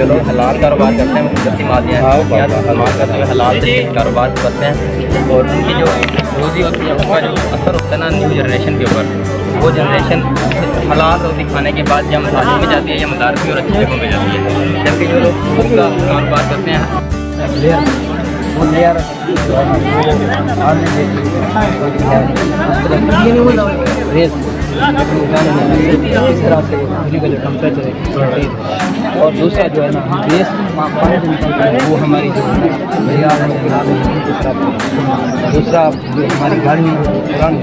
चलो हलाल कारोबार करते हैं, मतलब जैसी मादियाँ इस्तेमाल करते हुए हलाल तरीके से कारोबार करते हैं और उनकी जो रोज़ी होती है उसका जो असर होता है ना न्यू जनरेशन के ऊपर, वो जनरेशन हलाल रोज़ी खाने के बाद या मसाले में जाती है या मदारसी और अच्छी जगहों में जाती है। जबकि जो लोग खुद का कारोबार करते हैं इस तरह से बिजली का जो टेम्परेचर है और दूसरा जो है ना बेस पानी से निकलता है वो हमारी जो दरिया है दूसरा जो हमारी गाड़ी में पुरानी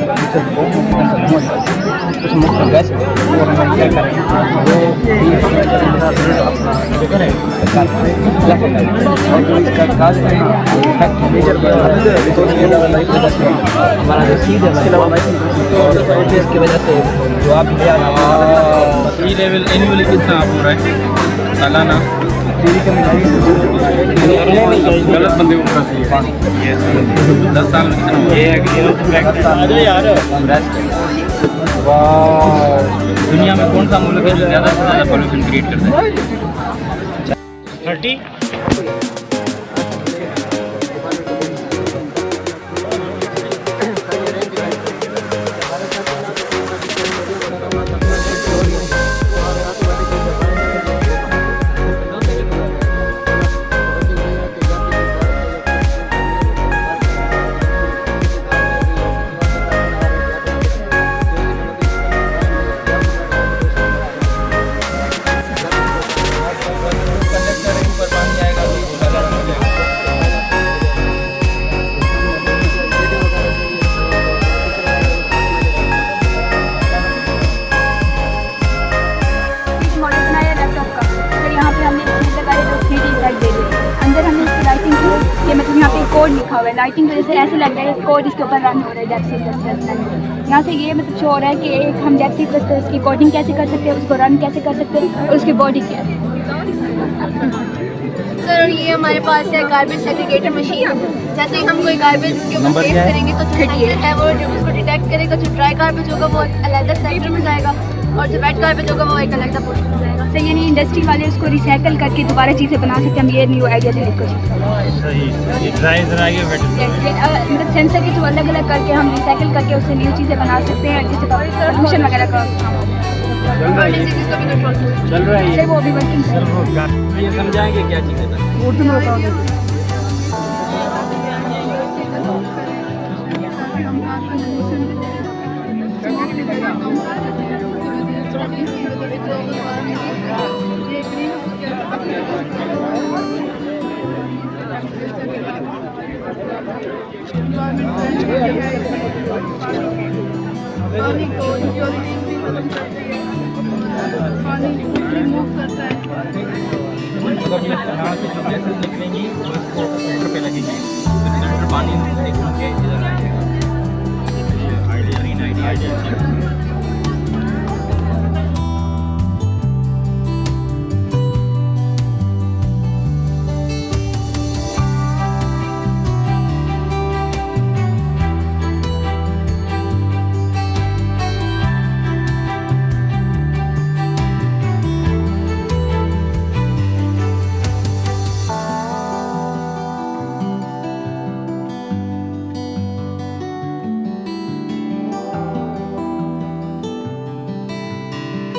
उस मुख्य गैस वो हमें क्या करें वो करें और जो इसका काज है ना हमारा जो सीध है इसकी वजह से जो आप सी लेवल एनुअली कितना आप हो रहा है सालाना? गलत बंदे को फंसी है 10 साल में कितना दुनिया में कौन सा मुल्क है जो ज़्यादा से ज़्यादा पोल्यूशन क्रिएट करता है? 30। यहाँ पे कोड लिखा हुआ है, लाइटिंग की वजह से ऐसे लग रहा है कि कोड इसके ऊपर रन हो रहा है डेक्सी++। यहाँ से ये मतलब शो हो रहा है कि एक हम डेक्सी++ की कोडिंग कैसे कर सकते हैं, उसको रन कैसे कर सकते हैं और उसकी बॉडी क्या है। सर ये हमारे पास है गार्बेज सेग्रीगेटर मशीन। जैसे ही हम कोई गार्बेज इसके ऊपर प्लेस करेंगे तो जो है वो जब उसको डिटेक्ट करेगा, जो ड्राई गार्बेज होगा वो अलग सेक्टर में जाएगा और जो वेट गार्बेज होगा वो एक अलग पोर्शन में जाएगा। सही यानी इंडस्ट्री वाले उसको रिसाइकल करके दोबारा चीज़ें बना सकते हैं। हम ये न्यू आइडिया दे कुछ मतलब सेंसर के थ्रू अलग अलग करके हम रिसाइकल करके उससे न्यू चीज़ें बना सकते हैं जिससे प्रदूषण वगैरह का चल रहा है वो भी वर्किंग। ये समझाएंगे क्या चीज़ है उर्दू में बताओगे। अगर ये यहाँ से जो गैसेज निकलेंगी वो इसको सेंटर पे लगेंगी तो सेंटर पानी देखना के इधर आएगा। आइडिया